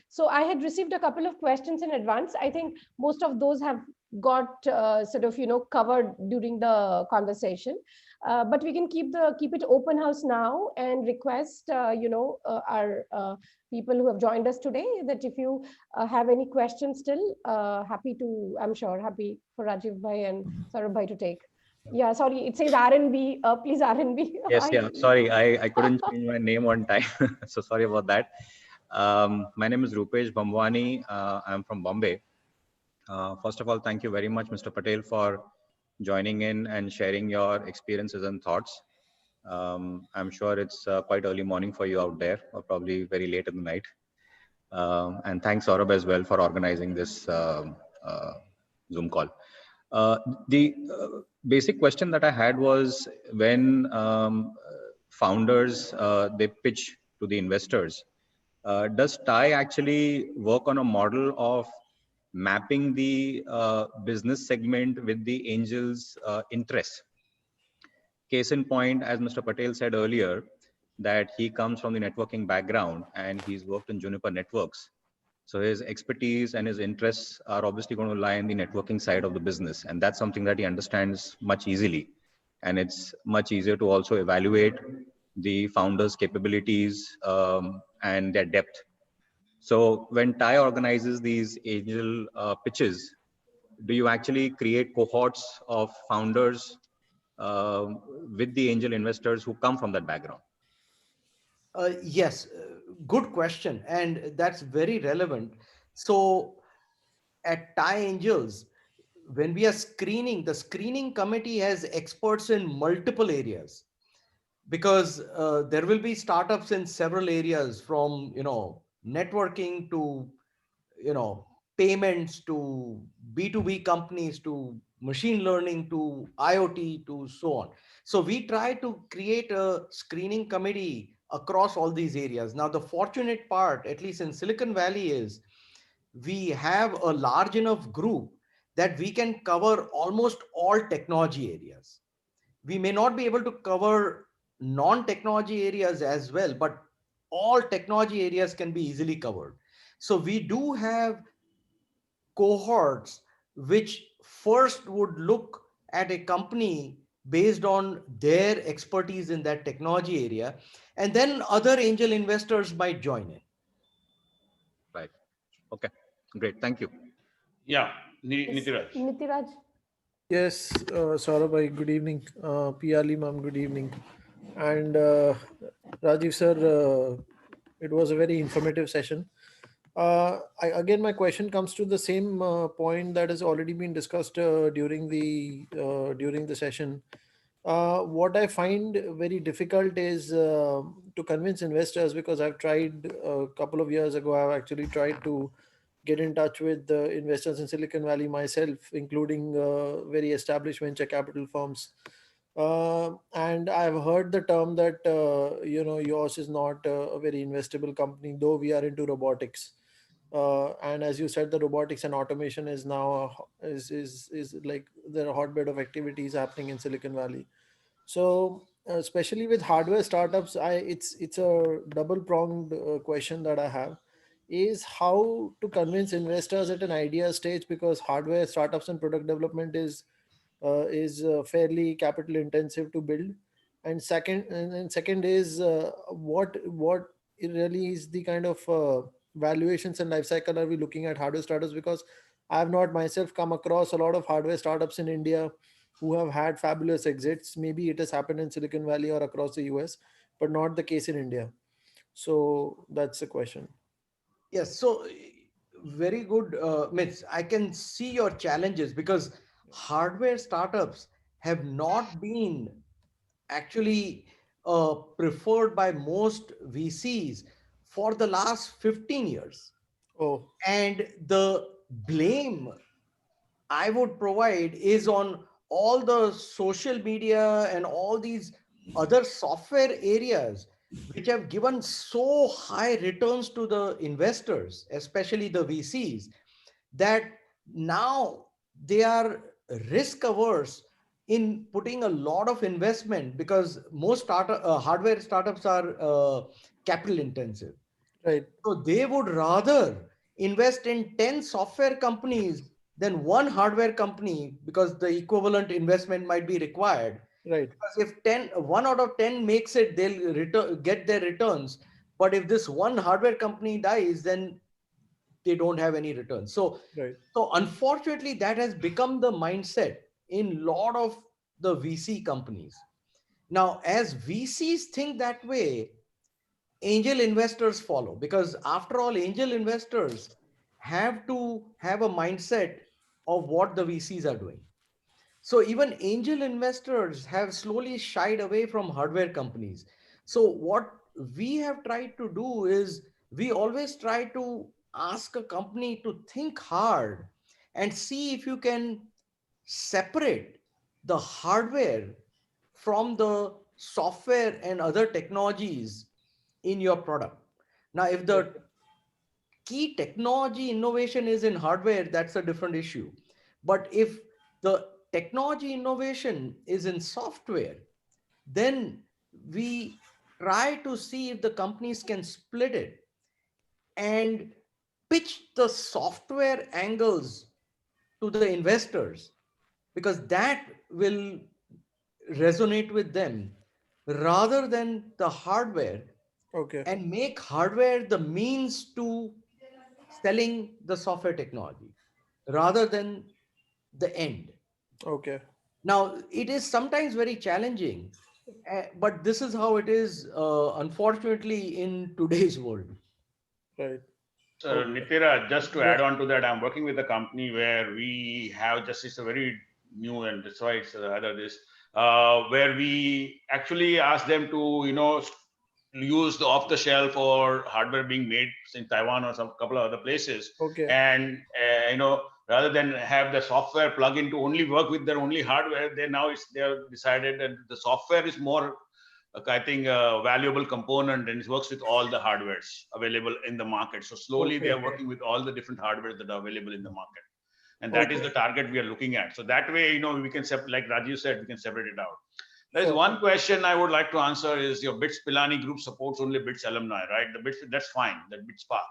so I had received a couple of questions in advance. I think most of those have got sort of, covered during the conversation. But we can keep it open house now and request, our people who have joined us today that if you have any questions still, happy for Rajiv bhai and Saurabh bhai to take. Yeah, sorry, it says RNB. Please RNB. Yes, yeah. Sorry, I couldn't change my name on time. So sorry about that. My name is Rupesh Bambwani. I'm from Bombay. First of all, thank you very much, Mr. Patel, for joining in and sharing your experiences and thoughts. I'm sure it's quite early morning for you out there, or probably very late in the night. And thanks, Saurabh, as well, for organizing this Zoom call. The basic question that I had was when founders they pitch to the investors, does TIE actually work on a model of mapping the business segment with the angels' interests? Case in point, as Mr. Patel said earlier, that he comes from the networking background and he's worked in Juniper Networks. So his expertise and his interests are obviously going to lie in the networking side of the business. And that's something that he understands much easily. And it's much easier to also evaluate the founder's capabilities and their depth. So when TIE organizes these angel pitches, do you actually create cohorts of founders uh, with the angel investors who come from that background? Yes, good question. And that's very relevant. So at TIE Angels, when we are screening, the screening committee has experts in multiple areas because there will be startups in several areas from, networking to payments to B2B companies to machine learning to IoT to so on. So we try to create a screening committee across all these areas. Now, the fortunate part, at least in Silicon Valley, is we have a large enough group that we can cover almost all technology areas. We may not be able to cover non-technology areas as well, but all technology areas can be easily covered. So we do have cohorts which first would look at a company based on their expertise in that technology area, and then other angel investors might join in. Right. Okay. Great. Thank you. Yeah, Yes, Nitiraj. Nitiraj. Yes, Saurabh, bhai, good evening. Piali ma'am, good evening. And Rajiv sir, it was a very informative session. Again, my question comes to the same point that has already been discussed during the session. What I find very difficult is to convince investors because I've tried a couple of years ago. I've actually tried to get in touch with the investors in Silicon Valley myself, including very established venture capital firms. And I've heard the term that yours is not a very investable company, though we are into robotics. And as you said, the robotics and automation is now is like the hotbed of activities happening in Silicon Valley. So especially with hardware startups, it's a double pronged question that I have is how to convince investors at an idea stage, because hardware startups and product development is fairly capital intensive to build. And second is what it really is the kind of valuations and life cycle are we looking at hardware startups, because I have not myself come across a lot of hardware startups in India who have had fabulous exits. Maybe it has happened in Silicon Valley or across the US, but not the case in India. So that's the question. Yes, so very good, Mitch. I can see your challenges because hardware startups have not been actually preferred by most VCs for the last 15 years. Oh, And the blame I would provide is on all the social media and all these other software areas which have given so high returns to the investors, especially the VCs, that now they are risk averse in putting a lot of investment, because most hardware startups are capital intensive. right, So they would rather invest in 10 software companies than one hardware company, because the equivalent investment might be required. right, Because if 1 out of 10 makes it, they'll get their returns. But if this one hardware company dies, then they don't have any returns. right. So unfortunately, that has become the mindset in lot of the VC companies. Now, as VCs think that way, angel investors follow, because after all, angel investors have to have a mindset of what the VCs are doing. So even angel investors have slowly shied away from hardware companies. So what we have tried to do is, we always try to ask a company to think hard and see if you can separate the hardware from the software and other technologies in your product. Now, if the Okay, key technology innovation is in hardware, that's a different issue. But if the technology innovation is in software, then we try to see if the companies can split it and pitch the software angles to the investors, because that will resonate with them rather than the hardware, okay, and make hardware the means to selling the software technology rather than the end. okay, Now, it is sometimes very challenging, but this is how it is, unfortunately, in today's world. right, So, okay. Nitira, just to Yeah, add on to that, I'm working with a company where we have just, it's a very new, and that's why it's rather this, where we actually ask them to, use the off the shelf or hardware being made in Taiwan or some couple of other places. okay, And, rather than have the software plug in to only work with their only hardware, they're decided that the software is more, I think, a valuable component, and it works with all the hardwares available in the market. So slowly they okay, are working with all the different hardware that are available in the market. And that is okay. the target we are looking at. So that way, we can like Rajiv said, we can separate it out. There is Sure. one question I would like to answer is your BITS Pilani group supports only BITS alumni, right? The BITS, that's fine, that BITS Spark.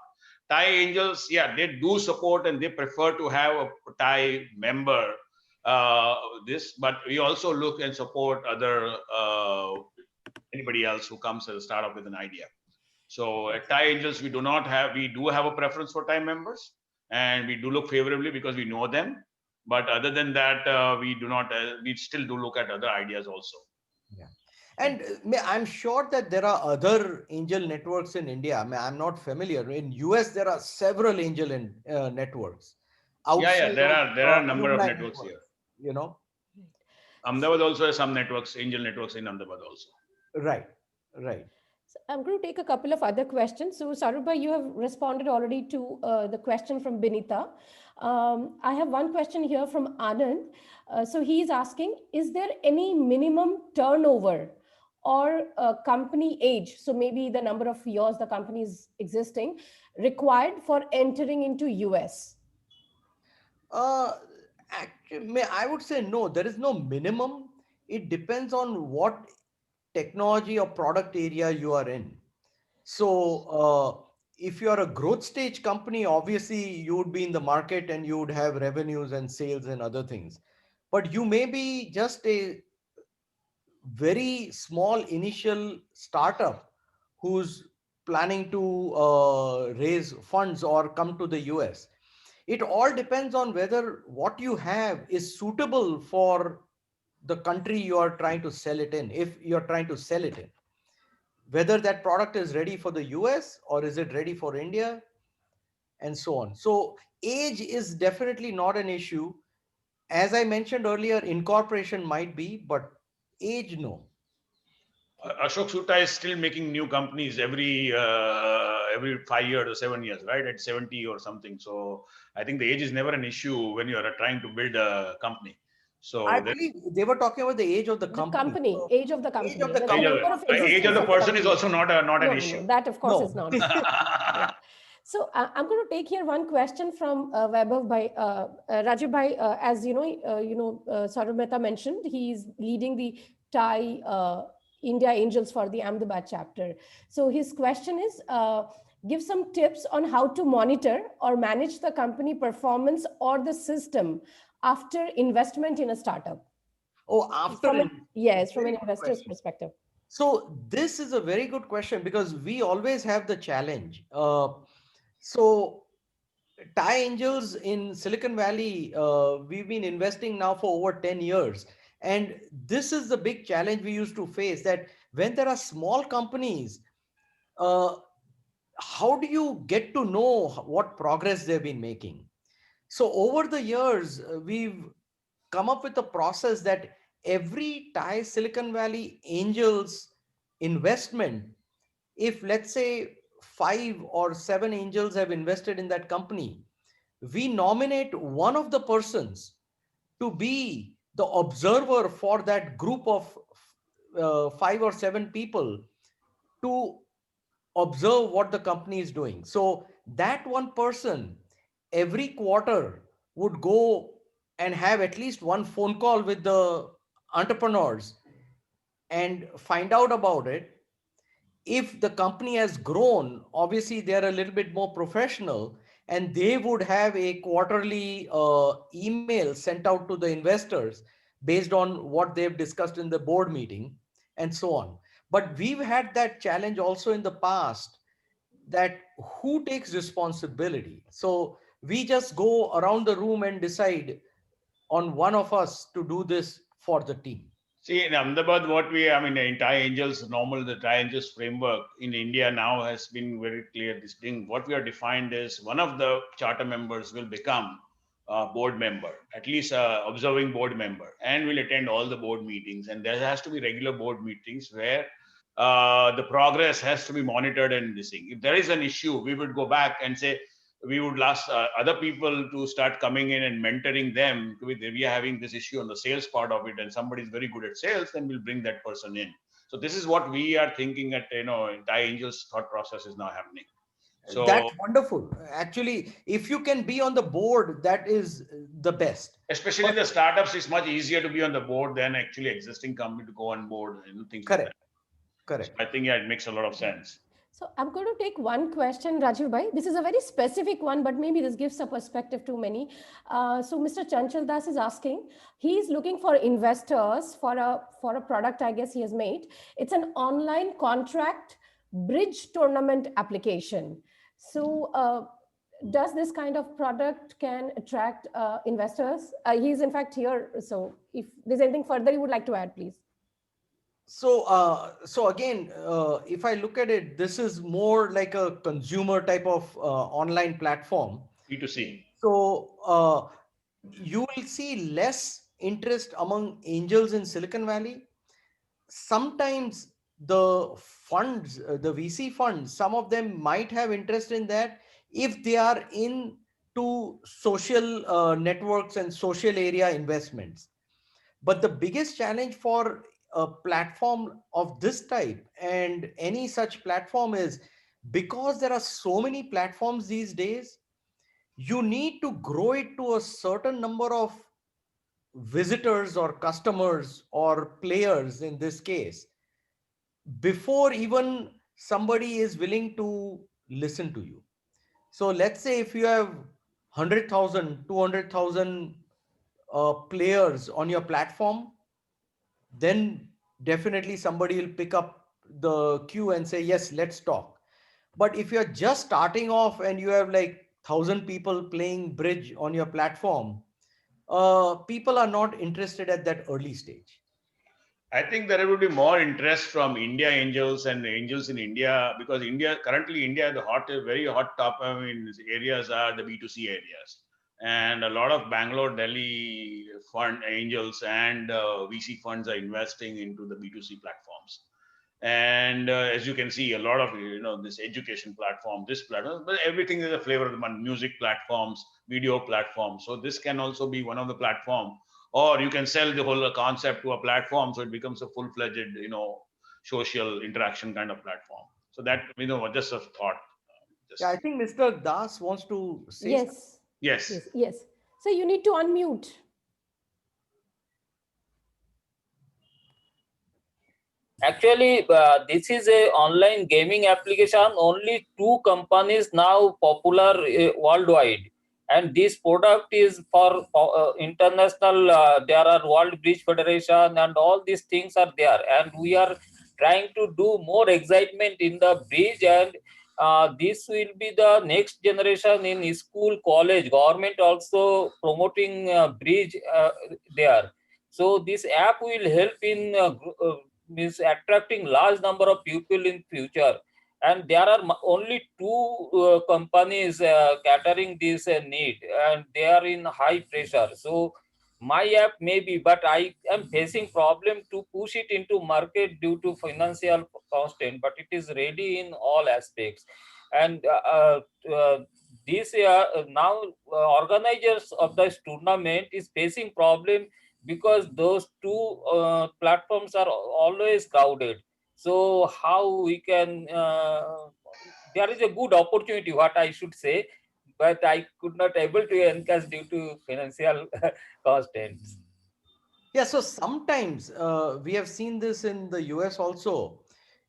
Thai Angels, yeah, they do support and they prefer to have a Thai member this, but we also look and support other anybody else who comes as a startup with an idea. So at Thai Angels, we do have a preference for Thai members, and we do look favorably because we know them. But other than that, we do not. We still do look at other ideas also. Yeah. And I'm sure that there are other angel networks in India. I'm not familiar. In US, there are several networks Yeah, yeah. outside There of are there are a number of alumni networks here. networks. You know, Ahmedabad also has some networks, angel networks in Ahmedabad also. right, right. So I'm going to take a couple of other questions. So, Saruba, you have responded already to the question from Binita. I have one question here from Anand. So, he is asking, is there any minimum turnover or company age? So, maybe the number of years the company is existing required for entering into US? Uh, Actually, I would say no. There is no minimum. It depends on what technology or product area you are in. So, if you are a growth stage company, obviously you would be in the market and you would have revenues and sales and other things. But you may be just a very small initial startup who's planning to raise funds or come to the US. It all depends on whether what you have is suitable for the country you are trying to sell it in, if you're trying to sell it in, whether that product is ready for the US or is it ready for India, and so on. So age is definitely not an issue. As I mentioned earlier, incorporation might be, but age, no. Ashok Sutta is still making new companies every 5 years or 7 years, right? At 70 or something. So I think the age is never an issue when you are trying to build a company. I So that believe they were talking about the age of the The company. company, So, age of the age of company, the the age of company, number not of the age age of of existence the the of the person is company. also not an No, no, issue. no. That of course is no. not. Yeah. So I'm going to take here one question from Vaibhav by Rajiv bhai. As Saurabh Mehta mentioned, he's leading the Thai India Angels for the Ahmedabad chapter. So his question is, give some tips on how to monitor or manage the company performance or the system after investment in a startup. Oh, after From an, yes, from very an good investor's question. perspective. So this is a very good question because we always have the challenge. So Thai Angels in Silicon Valley, we've been investing now for over 10 years. And this is the big challenge we used to face, that when there are small companies, uh, how do you get to know what progress they've been making? So over the years, we've come up with a process that every Thai Silicon Valley Angels investment, if let's say 5 or 7 angels have invested in that company, we nominate one of the persons to be the observer for that group of 5 or 7 people to observe what the company is doing. So that one person every quarter would go and have at least one phone call with the entrepreneurs and find out about it. If the company has grown, obviously they're a little bit more professional, and they would have a quarterly email sent out to the investors based on what they've discussed in the board meeting and so on. But we've had that challenge also in the past, that who takes responsibility. So we just go around the room and decide on one of us to do this for the team. See, in Ahmedabad, I mean, in Thai Angels, the Thai Angels framework in India now has been very clear. This thing, what we are defined is one of the charter members will become a board member, at least a observing board member, and will attend all the board meetings. And there has to be regular board meetings where the progress has to be monitored and this thing. If there is an issue, we would go back and say, we would ask other people to start coming in and mentoring them. We are having this issue on the sales part of it, and somebody is very good at sales, then we'll bring that person in. So this is what we are thinking at Thai Angels thought process is now happening. So That's wonderful. Actually, if you can be on the board, that is the best. especially But in the startups, it's much easier to be on the board than actually existing company to go on board and things like that. correct, So correct. I think yeah, it makes a lot of sense. So I'm going to take one question, Rajiv bhai. This is a very specific one, but maybe this gives a perspective to many. So Mr. Chanchal Das is asking, he is looking for investors for a product, I guess he has made. It's an online contract bridge tournament application. So does this kind of product can attract investors? He's in fact here. So if there's anything further you would like to add, please. So again, if I look at it, this is more like a consumer type of online platform. B2C. So you will see less interest among angels in Silicon Valley. Sometimes the funds, the VC funds, some of them might have interest in that if they are into social networks and social area investments. But the biggest challenge for a platform of this type and any such platform is, because there are so many platforms these days, you need to grow it to a certain number of visitors or customers or players in this case before even somebody is willing to listen to you. So let's say if you have 100,000, 200,000 players on your platform, then definitely somebody will pick up the queue and say, yes, let's talk. But if you're just starting off and you have like 1,000 people playing bridge on your platform, people are not interested at that early stage. I think there will be more interest from India angels and angels in India, because currently India, very hot top, areas are the B2C areas. And a lot of Bangalore, Delhi fund angels and VC funds are investing into the B2C platforms. And as you can see, a lot of this education platform, this platform, but everything is a flavor of the month. Music platforms, video platforms. So this can also be one of the platform, or you can sell the whole concept to a platform, so it becomes a full-fledged social interaction kind of platform. So that just a thought. Yeah, I Just think Mr. Das wants to say something. Yes, yes. yes, yes. So you need to unmute. Actually, this is a online gaming application. Only two companies now popular worldwide, and this product is for international. There are World Bridge Federation, and all these things are there. And we are trying to do more excitement in the bridge, and this will be the next generation in school, college. Government also promoting bridge there. So this app will help in means attracting large number of people in future, and there are only two companies catering this need, and they are in high pressure. So my app maybe, but I am facing problem to push it into market due to financial constraint, but it is ready in all aspects. And this now organizers of this tournament is facing problem because those two platforms are always crowded. So how we can there is a good opportunity, what I should say, but I could not able to encash due to financial constraints. Yeah, so sometimes we have seen this in the US also.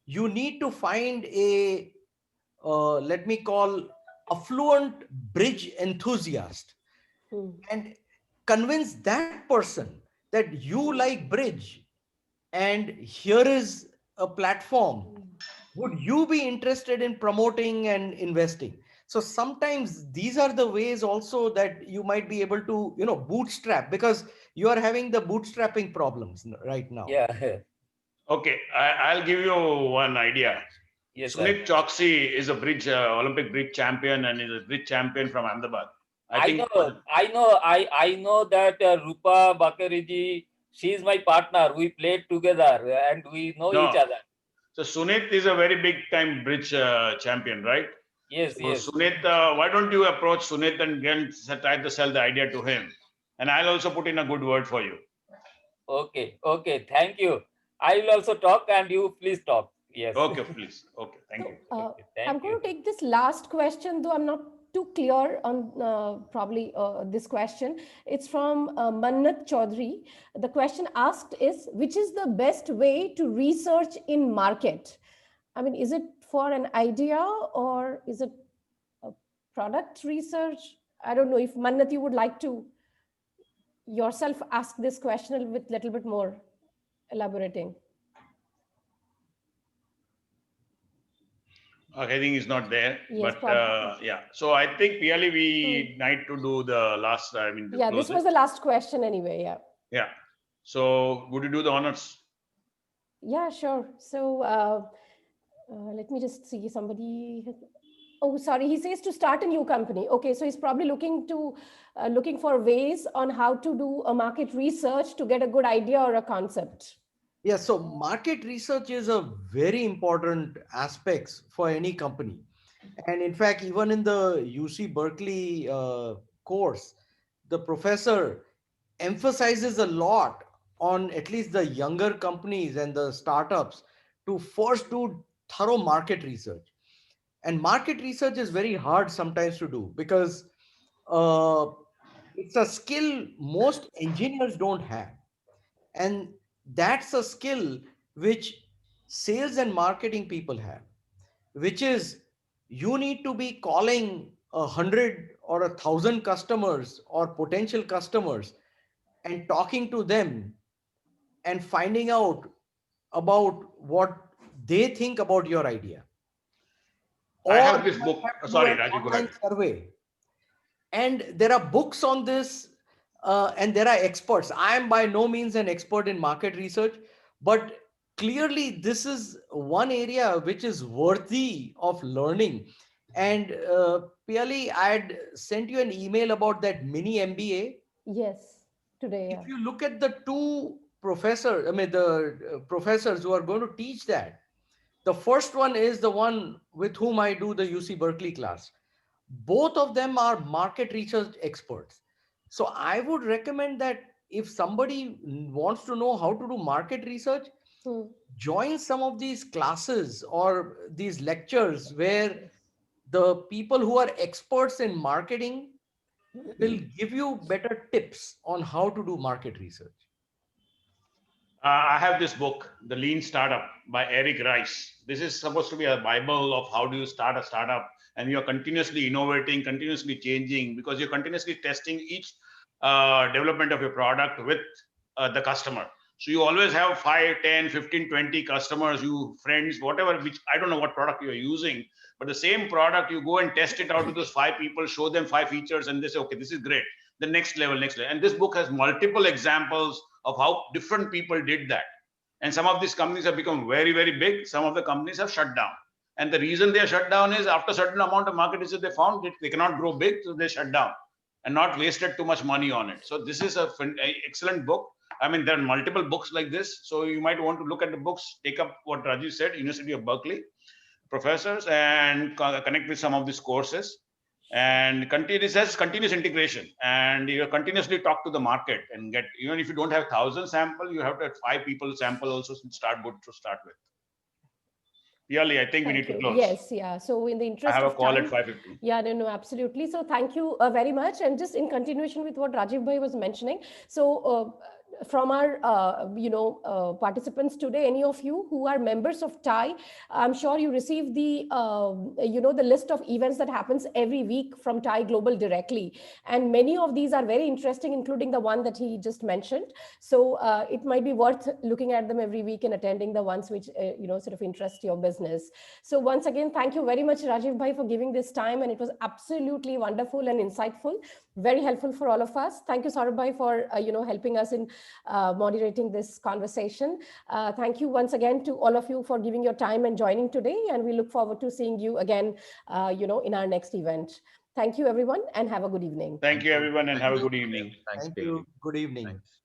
You need to find a, let me call, affluent bridge enthusiast Hmm. and convince that person that you like bridge and here is a platform. Would you be interested in promoting and investing? So sometimes these are the ways also that you might be able to bootstrap, because you are having the bootstrapping problems right now. Yeah. Okay, I'll give you one idea. Yes, sir. Sunit Choksi is a bridge Olympic bridge champion, and is a bridge champion from Ahmedabad. I I think. know, I know that Rupa Bakariji, she is my partner. We played together and we know each No. other. So Sunit is a very big time bridge champion, right? Yes, So yes. Sunit, why don't you approach Sunit and try to sell the idea to him? And I'll also put in a good word for you. Okay, okay. Thank you. I will also talk and you please talk. Yes. Okay, please. Okay, thank you. So Okay, I'm thank going you. to take this last question, though I'm not too clear on probably this question. It's from Mannat Chaudhary. The question asked is, which is the best way to research in market? I mean, is it for an idea or is it a product research? I don't know if Mannat, you would like to yourself ask this question with a little bit more elaborating. I think he's not there, Yes, but probably. yeah. So I think really Hmm. we need to do the last. I mean, to Yeah, this close it. was the last question anyway. Yeah. Yeah. So would you do the honors? Yeah, sure. So let me just see somebody. Oh, sorry. He says to start a new company. Okay, so he's probably looking for ways on how to do a market research to get a good idea or a concept. Yeah, so market research is a very important aspects for any company. And in fact, even in the UC Berkeley course, the professor emphasizes a lot on at least the younger companies and the startups to first do thorough market research. And market research is very hard sometimes to do because uh, it's a skill most engineers don't have. And that's a skill which sales and marketing people have, which is you need to be calling 100 or 1,000 customers or potential customers and talking to them and finding out about what they think about your idea. I Or have you this might book. have to do Sorry, an Rajiv, go online ahead. survey. And there are books on this, and there are experts. I am by no means an expert in market research, but clearly this is one area which is worthy of learning. And Piali, I had sent you an email about that mini MBA. Yes, today. If Yeah. you look at the two professors, I mean the professors who are going to teach that, The first one is the one with whom I do the UC Berkeley class. Both of them are market research experts. So I would recommend that if somebody wants to know how to do market research, join some of these classes or these lectures where the people who are experts in marketing will give you better tips on how to do market research. I have this book, The Lean Startup by Eric Rice. This is supposed to be a Bible of how do you start a startup, and you're continuously innovating, continuously changing, because you're continuously testing each development of your product with the customer. So you always have 5, 10, 15, 20 customers, you friends, whatever, which I don't know what product you're using, but the same product, you go and test it out with those 5 people, show them 5 features, and they say, okay, this is great. The next level, next level. And this book has multiple examples of how different people did that. And some of these companies have become very, very big. Some of the companies have shut down. And the reason they are shut down is after a certain amount of market research, they found that they cannot grow big, so they shut down and not wasted too much money on it. So this is a excellent book. I mean, there are multiple books like this. So you might want to look at the books, take up what Rajiv said, University of Berkeley professors, and connect with some of these courses. And continuous integration, and you continuously talk to the market and get, even if you don't have 1,000 sample, you have to have 5 people sample also start good to start with. Really, I think we need to close. Yes, yeah. So in the interest I have of a call time, at 5:50. Yeah, no, absolutely. So thank you very much. And just in continuation with what Rajiv bhai was mentioning, so from our participants today, any of you who are members of TIE, I'm sure you receive the the list of events that happens every week from TIE Global directly, and many of these are very interesting, including the one that he just mentioned. So it might be worth looking at them every week and attending the ones which sort of interest your business. So once again, thank you very much, Rajiv bhai, for giving this time, and it was absolutely wonderful and insightful, very helpful for all of us. Thank you, Saurabh bhai, for helping us in moderating this conversation. Thank you once again to all of you for giving your time and joining today, and we look forward to seeing you again, in our next event. Thank you, everyone, and have a good evening. Thank you, everyone, and Thank have a you. good evening. Thanks, Thank Piyali. you. Good evening. Thanks.